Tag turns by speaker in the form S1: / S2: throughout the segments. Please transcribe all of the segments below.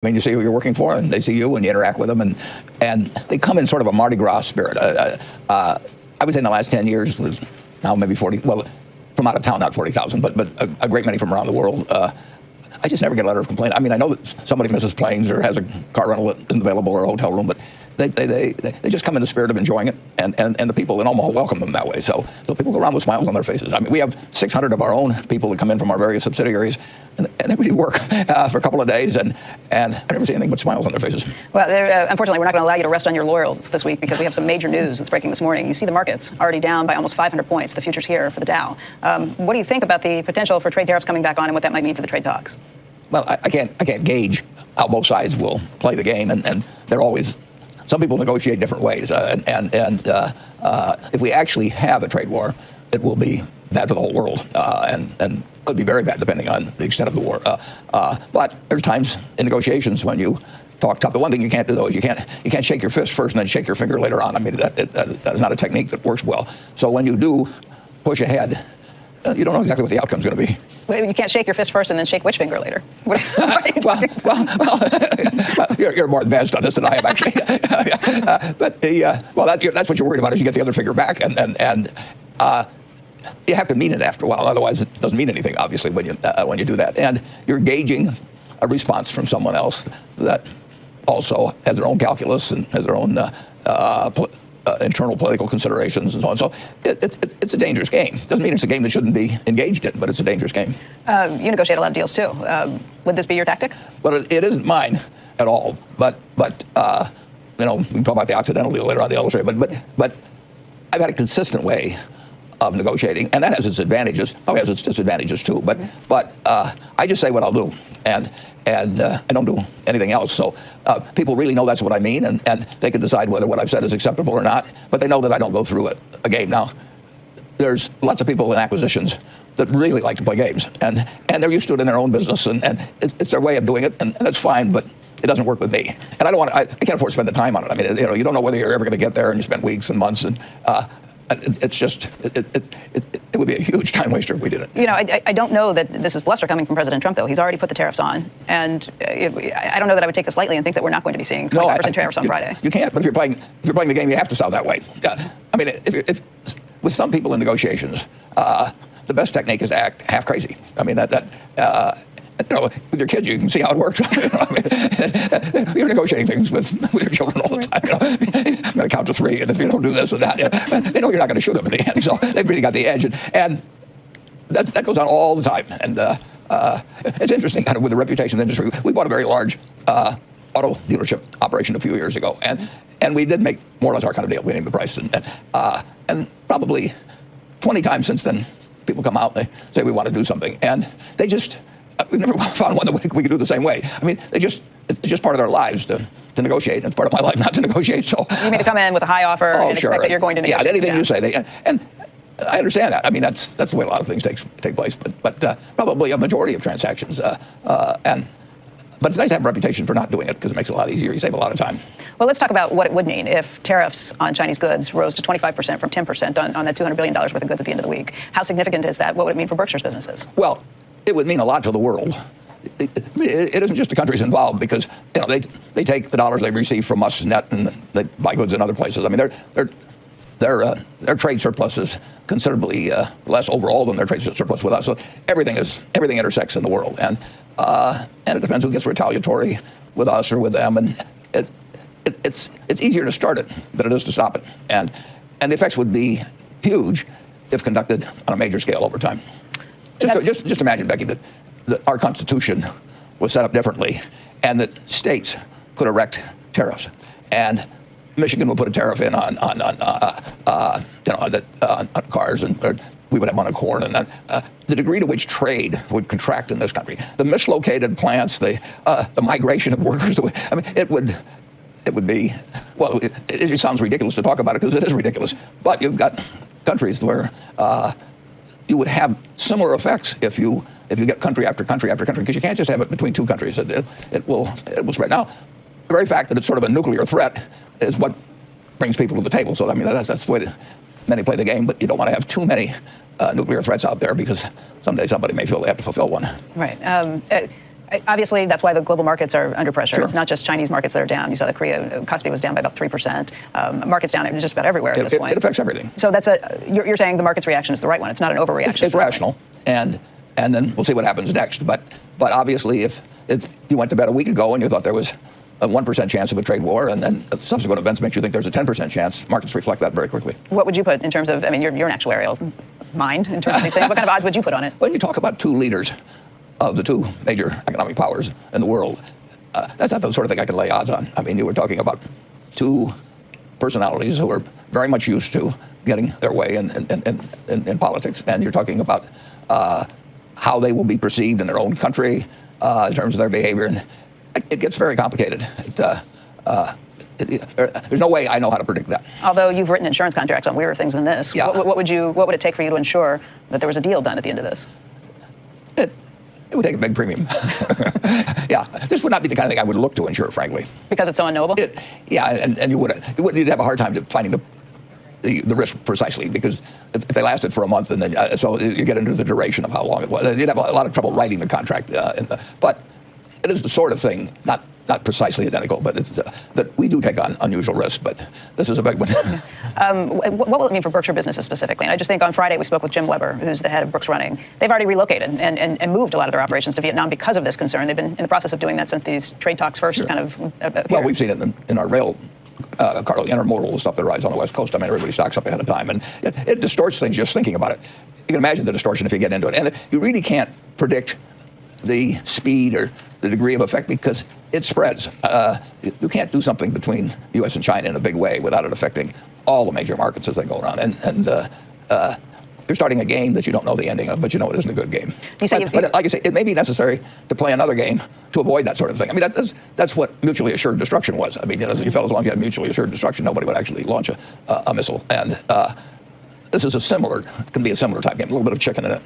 S1: I mean, you see who you're working for, and they see you, and you interact with them, and they come in sort of a Mardi Gras spirit. I would say in the last 10 years was now maybe 40, well, from out of town, not 40,000, but a great many from around the world. I just never get a letter of complaint. I mean, I know that somebody misses planes or has a car rental that isn't available or a hotel room, but they just come in the spirit of enjoying it, and the people in Omaha welcome them that way. So people go around with smiles on their faces. I mean, we have 600 of our own people that come in from our various subsidiaries, and we do work for a couple of days, and I never see anything but smiles on their faces.
S2: Well, unfortunately, we're not going to allow you to rest on your laurels this week because we have some major news that's breaking this morning. You see the markets already down by almost 500 points. The futures here for the Dow. What do you think about the potential for trade tariffs coming back on and what that might mean for the trade talks?
S1: Well, I can't gauge how both sides will play the game, and they're always. Some people negotiate different ways, and if we actually have a trade war, it will be bad for the whole world, and could be very bad depending on the extent of the war. But there's times in negotiations when you talk tough. The one thing you can't do though is you can't shake your fist first and then shake your finger later on. I mean that is not a technique that works well. So when you do push ahead, you don't know exactly what the outcome's going to be.
S2: Wait, you can't shake your fist first and then shake which finger later? Well,
S1: you're more advanced on this than I am, actually. But that's what you're worried about is you get the other finger back, and you have to mean it after a while. Otherwise, it doesn't mean anything, obviously, when you do that. And you're gauging a response from someone else that also has their own calculus and has their own internal political considerations and so on. So it's a dangerous game. Doesn't mean it's a game that shouldn't be engaged in, but it's a dangerous game.
S2: You negotiate a lot of deals too. Would this be your tactic?
S1: Well, it isn't mine at all. But you know, we can talk about the Occidental deal later on the illustrated. But I've had a consistent way of negotiating, and that has its advantages. Oh, it has its disadvantages too. But I just say what I'll do, and I don't do anything else. So people really know that's what I mean, and they can decide whether what I've said is acceptable or not. But they know that I don't go through a game. Now, there's lots of people in acquisitions that really like to play games, and they're used to it in their own business, and it's their way of doing it, and that's fine. But it doesn't work with me, and I don't want. I can't afford to spend the time on it. I mean, you know, you don't know whether you're ever going to get there, and you spend weeks and months, and it's just it would be a huge time waster if we did it.
S2: You know, I don't know that this is bluster coming from President Trump, though. He's already put the tariffs on, and I don't know that I would take this lightly and think that we're not going to be seeing 25% tariffs on Friday.
S1: You can't, but if you're playing the game, you have to sell that way. I mean, if with some people in negotiations, the best technique is to act half crazy. I mean you know, with your kids, you can see how it works. I mean, you're negotiating things with your children all the time. You know? I'm going to count to 3, and if you don't do this or that, they know you're not going to shoot them in the end. So they've really got the edge, and that goes on all the time. And it's interesting, kind of with the reputation of the industry. We bought a very large auto dealership operation a few years ago, and we did make more or less our kind of deal. We named the price, and probably 20 times since then, people come out and they say we want to do something, and they just. We've never found one that we could do the same way. I mean, it's just part of their lives to negotiate. And it's part of my life not to negotiate. So
S2: you mean to come in with a high offer and expect that you're going to negotiate?
S1: Yeah, anything you say. And I understand that. I mean, that's the way a lot of things take place. But probably a majority of transactions. But it's nice to have a reputation for not doing it because it makes it a lot easier. You save a lot of time.
S2: Well, let's talk about what it would mean if tariffs on Chinese goods rose to 25% from 10% on that $200 billion worth of goods at the end of the week. How significant is that? What would it mean for Berkshire's businesses?
S1: Well, it would mean a lot to the world. It isn't just the countries involved because you know they take the dollars they receive from us net and they buy goods in other places. I mean their trade surplus is considerably less overall than their trade surplus with us. So everything intersects in the world, and it depends who gets retaliatory with us or with them, and it's easier to start it than it is to stop it, and the effects would be huge if conducted on a major scale over time. Just imagine, Becky, that our Constitution was set up differently, and that states could erect tariffs, and Michigan would put a tariff in on cars, and we would have on corn, and the degree to which trade would contract in this country, the mislocated plants, the migration of workers. I mean, it would be well. It sounds ridiculous to talk about it because it is ridiculous, but you've got countries where. You would have similar effects if you get country after country after country, because you can't just have it between two countries. It will spread. Now, the very fact that it's sort of a nuclear threat is what brings people to the table. So I mean that's the way that many play the game. But you don't want to have too many nuclear threats out there because someday somebody may feel they have to fulfill one.
S2: Right. Obviously, that's why the global markets are under pressure.
S1: Sure.
S2: It's not just Chinese markets that are down. You saw the Korea Kospi was down by about 3%. Markets down just about everywhere at this point.
S1: It affects everything.
S2: So you're saying the market's reaction is the right one. It's not an overreaction.
S1: It's rational, and then we'll see what happens next. But obviously, if you went to bed a week ago and you thought there was a 1% chance of a trade war, and then subsequent events makes you think there's a 10% chance, markets reflect that very quickly.
S2: What would you put in terms of, I mean, you're an actuarial mind in terms of these things. What kind of odds would you put on it?
S1: When you talk about two leaders of the two major economic powers in the world, that's not the sort of thing I can lay odds on. I mean, you were talking about two personalities who are very much used to getting their way in politics, and you're talking about how they will be perceived in their own country in terms of their behavior, and it gets very complicated. There's no way I know how to predict that.
S2: Although you've written insurance contracts on weirder things than this,
S1: yeah.
S2: what would it take for you to ensure that there was a deal done at the end of this?
S1: It would take a big premium. Yeah, this would not be the kind of thing I would look to insure, frankly.
S2: Because it's so unknowable?
S1: And you'd have a hard time finding the risk precisely, because if they lasted for a month, and then so you get into the duration of how long it was, you'd have a lot of trouble writing the contract. But it is the sort of thing, not precisely identical, but it's that we do take on unusual risks. But this is a big one.
S2: What will it mean for Berkshire businesses specifically? And I just think on Friday we spoke with Jim Weber, who's the head of Brooks Running. They've already relocated and moved a lot of their operations to Vietnam because of this concern. They've been in the process of doing that since these trade talks first
S1: Sure.
S2: kind of appeared.
S1: Well, we've seen it in our rail cargo, intermodal stuff that arrives on the West Coast. I mean, everybody stocks up ahead of time, and it distorts things just thinking about it. You can imagine the distortion if you get into it. And you really can't predict the speed or the degree of effect because it spreads. You can't do something between the U.S. and China in a big way without it affecting all the major markets as they go around. And you're starting a game that you don't know the ending of, but you know it isn't a good game. But like I say, it may be necessary to play another game to avoid that sort of thing. I mean, that's what mutually assured destruction was. I mean, you felt as long as you had mutually assured destruction, nobody would actually launch a missile. And this is can be a similar type game, a little bit of chicken in it.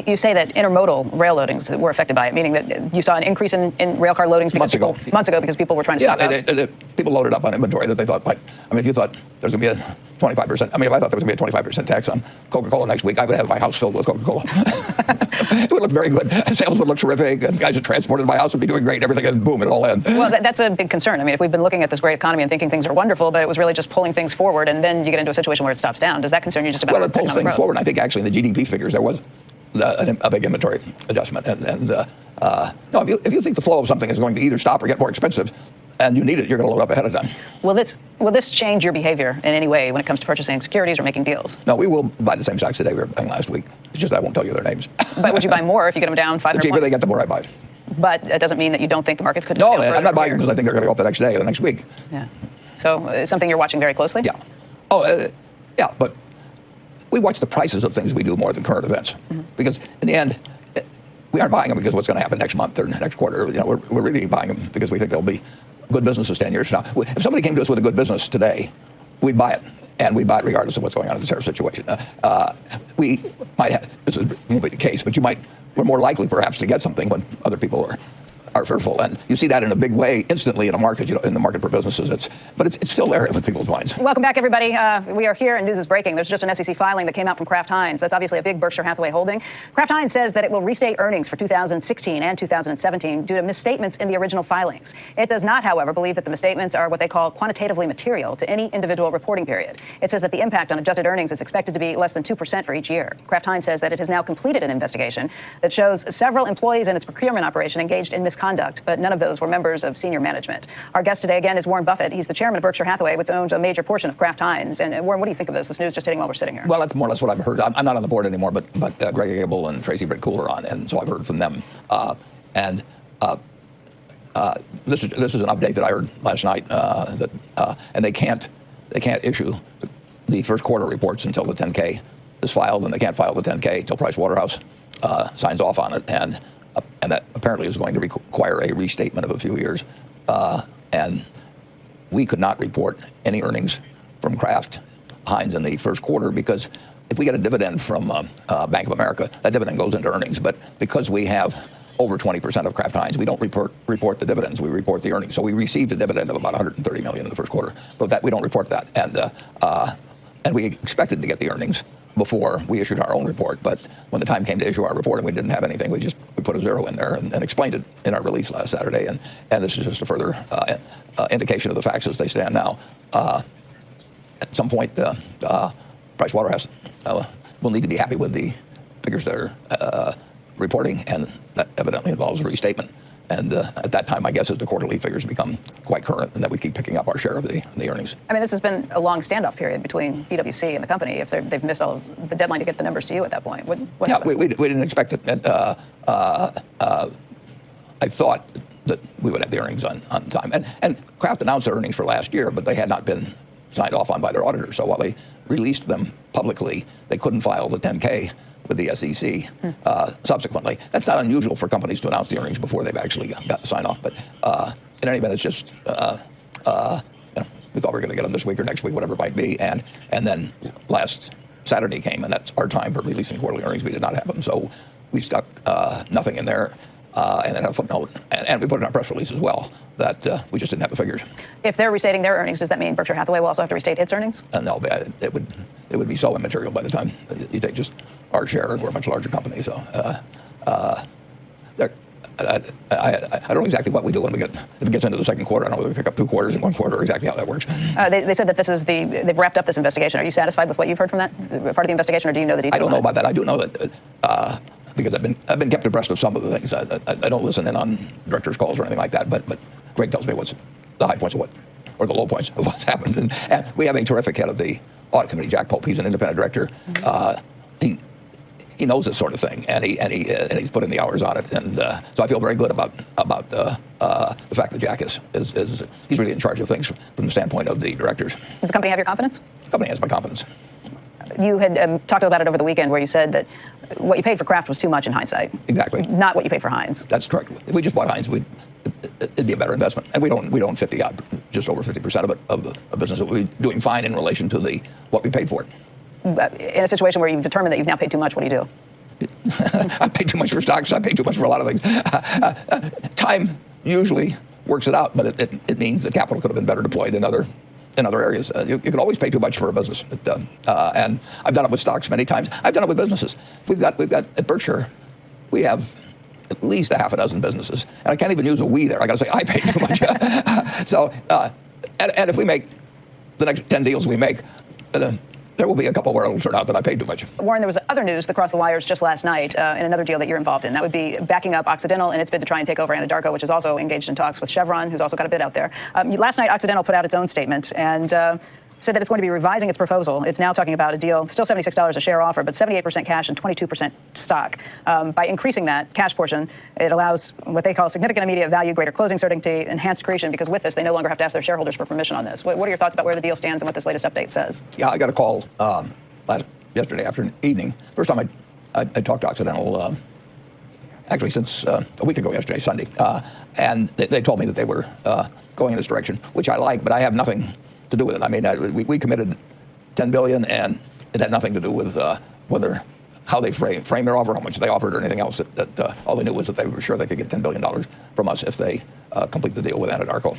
S2: You say that intermodal rail loadings were affected by it, meaning that you saw an increase in rail car loadings
S1: months ago
S2: because people were trying to stock up.
S1: People loaded up on inventory that they thought might. I mean, if you thought there's going to be a 25%, I mean, if I thought there was going to be a 25% tax on Coca-Cola next week, I would have my house filled with Coca-Cola. It would look very good. Sales would look terrific, and guys that transported my house would be doing great. Everything, and boom, it all ends.
S2: Well, that's a big concern. I mean, if we've been looking at this great economy and thinking things are wonderful, but it was really just pulling things forward, and then you get into a situation where it stops down, does that concern you just about?
S1: Well, it pulls things forward. I think actually in the GDP figures there was a big inventory adjustment, no, if you think the flow of something is going to either stop or get more expensive, and you need it, you're going to load up ahead of time.
S2: Will this change your behavior in any way when it comes to purchasing securities or making deals?
S1: No, we will buy the same stocks today we were buying last week. It's just I won't tell you their names.
S2: But would you buy more if you get them down 500
S1: The cheaper
S2: points?
S1: they get, the more I buy.
S2: But that doesn't mean that you don't think the markets could.
S1: No, I'm not buying because I think they're going to go up the next day or the next week.
S2: Yeah. So it's something you're watching very closely?
S1: Yeah. Yeah, but we watch the prices of things we do more than current events. Mm-hmm. Because in the end, we aren't buying them because of what's going to happen next month or next quarter. You know, we're really buying them because we think they'll be good businesses 10 years from now. If somebody came to us with a good business today, we'd buy it. And we'd buy it regardless of what's going on in the tariff situation. We might have, this won't be the case, but we're more likely perhaps to get something when other people are fearful. And you see that in a big way instantly in a market, in the market for businesses. But it's still there with people's minds.
S2: Welcome back, everybody. We are here and news is breaking. There's just an SEC filing that came out from Kraft Heinz. That's obviously a big Berkshire Hathaway holding. Kraft Heinz says that it will restate earnings for 2016 and 2017 due to misstatements in the original filings. It does not, however, believe that the misstatements are what they call quantitatively material to any individual reporting period. It says that the impact on adjusted earnings is expected to be less than 2% for each year. Kraft Heinz says that it has now completed an investigation that shows several employees in its procurement operation engaged in misconduct, but none of those were members of senior management. Our guest today, again, is Warren Buffett. He's the chairman of Berkshire Hathaway, which owns a major portion of Kraft Heinz. And Warren, what do you think of this? This news just hitting while we're sitting here.
S1: Well, that's more or less what I've heard. I'm not on the board anymore, but Greg Abel and Tracy Britt-Cool are on, and so I've heard from them. This is an update that I heard last night, and they can't issue the first quarter reports until the 10K is filed, and they can't file the 10K until Price Waterhouse signs off on it, and that apparently is going to require a restatement of a few years. And we could not report any earnings from Kraft Heinz in the first quarter because if we get a dividend from Bank of America, that dividend goes into earnings. But because we have over 20% of Kraft Heinz, we don't report the dividends, we report the earnings. So we received a dividend of about $130 million in the first quarter, but that we don't report that. And we expected to get the earnings before we issued our own report, but when the time came to issue our report and we didn't have anything, we just we put a zero in there and explained it in our release last Saturday, and this is just a further indication of the facts as they stand now. At some point, Price Waterhouse will need to be happy with the figures they're reporting, and that evidently involves a restatement. And at that time, my guess is the quarterly figures become quite current, and that we keep picking up our share of the earnings.
S2: I mean, this has been a long standoff period between PwC and the company. If they've missed all the deadline to get the numbers to you at that point, what
S1: yeah, we didn't expect it. And, I thought that we would have the earnings on time. And Kraft announced their earnings for last year, but they had not been signed off on by their auditors. So while they released them publicly, they couldn't file the 10K with the SEC subsequently. That's not unusual for companies to announce the earnings before they've actually got the sign off. But in any event, it's just we thought we were going to get them this week or next week, whatever it might be. And then last Saturday came, and that's our time for releasing quarterly earnings. We did not have them, so we stuck nothing in there. And then a footnote, and we put it in our press release as well, that we just didn't have the figures.
S2: If they're restating their earnings, does that mean Berkshire Hathaway will also have to restate its earnings?
S1: No, it would be so immaterial by the time you take just our share, and we're a much larger company. So I don't know exactly what we do when if it gets into the second quarter. I don't know whether we pick up 2 quarters in 1 quarter, or exactly how that works.
S2: They said that they've wrapped up this investigation. Are you satisfied with what you've heard from that part of the investigation, or do you know the details?
S1: I don't know about that. I do know that. Because I've been kept abreast of some of the things. I don't listen in on directors' calls or anything like that, but Greg tells me what's the high points of or the low points of what's happened. And we have a terrific head of the audit committee, Jack Pope. He's an independent director. He knows this sort of thing, and he's put in the hours on it. And so I feel very good about the fact that Jack is he's really in charge of things from the standpoint of the directors.
S2: Does the company have your confidence?
S1: The company has my confidence.
S2: You had talked about it over the weekend, where you said that what you paid for Kraft was too much in hindsight.
S1: Exactly.
S2: Not what you paid for Heinz.
S1: That's correct. If we just bought Heinz, it'd be a better investment. And we own 50 odd, just over 50% of a business that we're doing fine in relation to what we paid for it.
S2: In a situation where you've determined that you've now paid too much, what do you do?
S1: I paid too much for stocks. I paid too much for a lot of things. Time usually works it out, but it means that capital could have been better deployed in other areas. You can always pay too much for a business. And I've done it with stocks many times. I've done it with businesses. We've got at Berkshire, we have at least a half a dozen businesses. And I can't even use a we there. I got to say, I paid too much. So, and if we make the next 10 deals we make, there will be a couple where it'll turn out that I paid too much.
S2: Warren, there was other news that crossed the wires just last night in another deal that you're involved in. That would be backing up Occidental in its bid to try and take over Anadarko, which is also engaged in talks with Chevron, who's also got a bid out there. Last night, Occidental put out its own statement and said that it's going to be revising its proposal. It's now talking about a deal, still $76 a share offer, but 78% cash and 22% stock. By increasing that cash portion, it allows what they call significant immediate value, greater closing certainty, enhanced accretion, because with this, they no longer have to ask their shareholders for permission on this. What are your thoughts about where the deal stands and what this latest update says?
S1: Yeah, I got a call yesterday evening. First time I talked to Occidental, actually since a week ago yesterday, Sunday. And they told me that they were going in this direction, which I like, but I have nothing to do with it. I mean, we committed $10 billion, and it had nothing to do with how they frame their offer, how much they offered, or anything else. That all they knew was that they were sure they could get $10 billion from us if they complete the deal with Anadarko.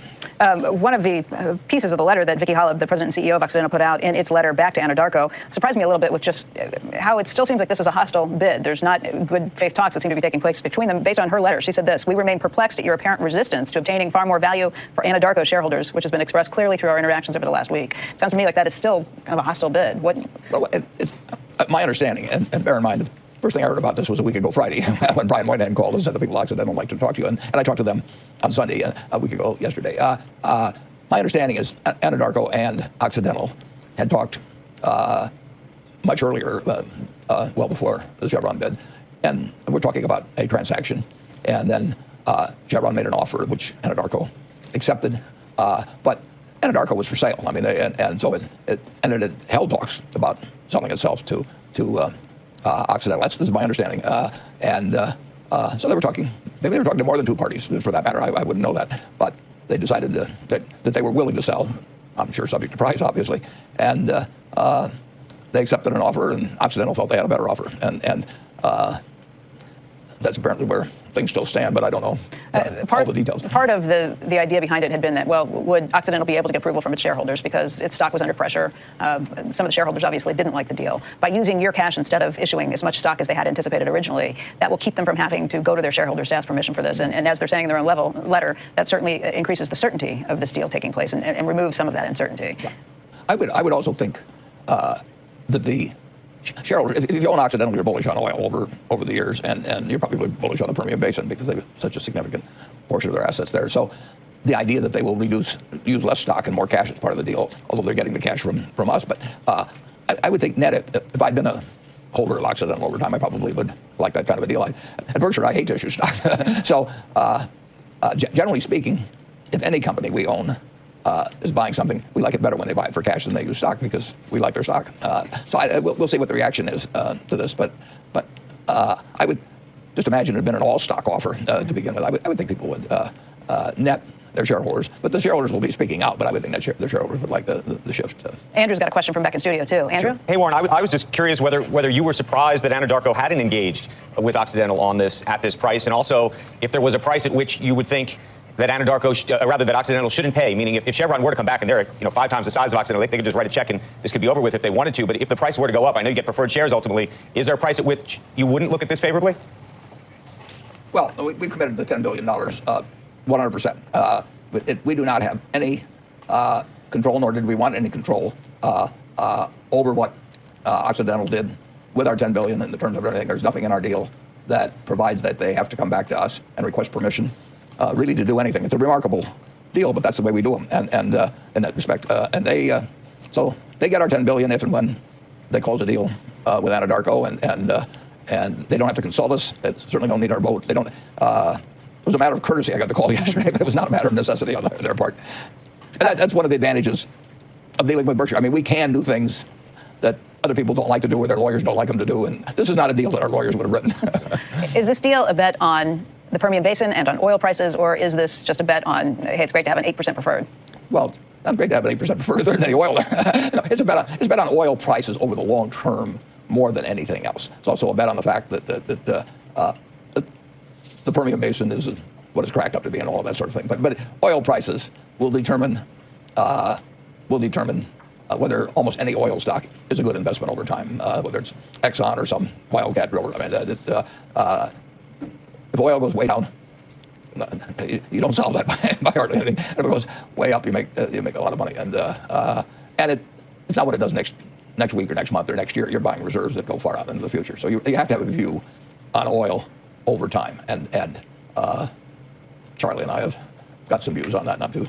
S2: One of the pieces of the letter that Vicki Hollub, the president and CEO of Occidental, put out in its letter back to Anadarko surprised me a little bit with just how it still seems like this is a hostile bid. There's not good faith talks that seem to be taking place between them. Based on her letter, she said this: "We remain perplexed at your apparent resistance to obtaining far more value for Anadarko shareholders, which has been expressed clearly through our interactions over the last week." It sounds to me like that is still kind of a hostile bid. Well,
S1: it's my understanding, and bear in mind, the first thing I heard about this was a week ago Friday, when Brian Moynihan called and said the people at Occidental like to talk to you, and I talked to them on Sunday, a week ago yesterday. My understanding is Anadarko and Occidental had talked much earlier, well before the Chevron bid, and we're talking about a transaction, and then Chevron made an offer which Anadarko accepted, but Anadarko was for sale. I mean, and so it held talks about selling itself to Occidental. This is my understanding. So they were talking. Maybe they were talking to more than 2 parties, for that matter. I wouldn't know that. But they decided that they were willing to sell. I'm sure subject to price, obviously. And they accepted an offer, and Occidental felt they had a better offer. And that's apparently where things still stand, but I don't know all the details.
S2: Part of the idea behind it had been that, well, would Occidental be able to get approval from its shareholders because its stock was under pressure? Some of the shareholders obviously didn't like the deal. By using your cash instead of issuing as much stock as they had anticipated originally, that will keep them from having to go to their shareholders to ask permission for this. And as they're saying in their own letter, that certainly increases the certainty of this deal taking place and removes some of that uncertainty.
S1: Yeah. I would also think that the shareholders, if you own Occidental, you're bullish on oil over the years, and you're probably bullish on the Permian Basin because they have such a significant portion of their assets there. So the idea that they will use less stock and more cash as part of the deal, although they're getting the cash from us. But I would think net, if I'd been a holder of Occidental over time, I probably would like that kind of a deal. At Berkshire, I hate to issue stock. So generally speaking, if any company we own is buying something, we like it better when they buy it for cash than they use stock because we like their stock. So we'll see what the reaction is to this. But I would just imagine it had been an all-stock offer to begin with. I would think people would net their shareholders, but the shareholders will be speaking out. But I would think that their shareholders would like the shift.
S2: Andrew's got a question from back in studio too. Andrew?
S3: Sure. Hey, Warren, I was just curious whether you were surprised that Anadarko hadn't engaged with Occidental on this at this price, and also if there was a price at which you would think that that Occidental shouldn't pay, meaning if Chevron were to come back and they're 5 times the size of Occidental, they could just write a check and this could be over with if they wanted to. But if the price were to go up, I know you get preferred shares ultimately. Is there a price at which you wouldn't look at this favorably?
S1: Well, we committed the $10 billion, 100%. We do not have any control, nor did we want any control over what Occidental did with our $10 billion in the terms of everything. There's nothing in our deal that provides that they have to come back to us and request permission really to do anything. It's a remarkable deal, but that's the way we do them, and in that respect. So they get our $10 billion if and when they close a deal with Anadarko, and they don't have to consult us. They certainly don't need our vote. They don't. It was a matter of courtesy. I got the call yesterday, but it was not a matter of necessity on their part. And that's one of the advantages of dealing with Berkshire. I mean, we can do things that other people don't like to do or their lawyers don't like them to do, and this is not a deal that our lawyers would have written.
S2: Is this deal a bet on the Permian Basin and on oil prices, or is this just a bet on, hey, it's great to have an 8% preferred?
S1: Well, it's not great to have an 8% preferred. There isn't any oil there. No, it's a bet on oil prices over the long term more than anything else. It's also a bet on the fact that the Permian Basin is what it's cracked up to be and all of that sort of thing. But oil prices will determine whether almost any oil stock is a good investment over time, whether it's Exxon or some wildcat driller. I mean, if oil goes way down, you don't solve that by hardly anything. If it goes way up, you make a lot of money. And it's not what it does next week or next month or next year. You're buying reserves that go far out into the future. So you have to have a view on oil over time. And Charlie and I have got some views on that, not too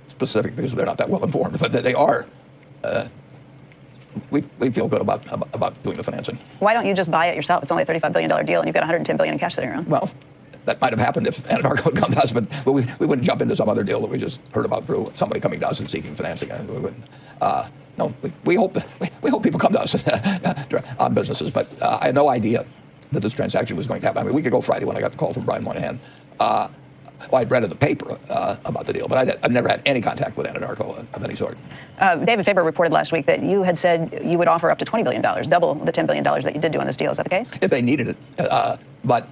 S1: specific because they're not that well informed, but they are. We feel good about doing the financing.
S2: Why don't you just buy it yourself? It's only a $35 billion deal, and you've got $110 billion in cash sitting around.
S1: Well, that might have happened if Anadarko would come to us, but we wouldn't jump into some other deal that we just heard about through somebody coming to us and seeking financing. We wouldn't. No, we hope people come to us on businesses, but I had no idea that this transaction was going to happen. I mean, a week ago Friday when I got the call from Brian Moynihan, I'd read in the paper about the deal, but I've never had any contact with Anadarko of any sort.
S2: David Faber reported last week that you had said you would offer up to $20 billion, double the $10 billion that you did do on this deal. Is that the case?
S1: If they needed it. But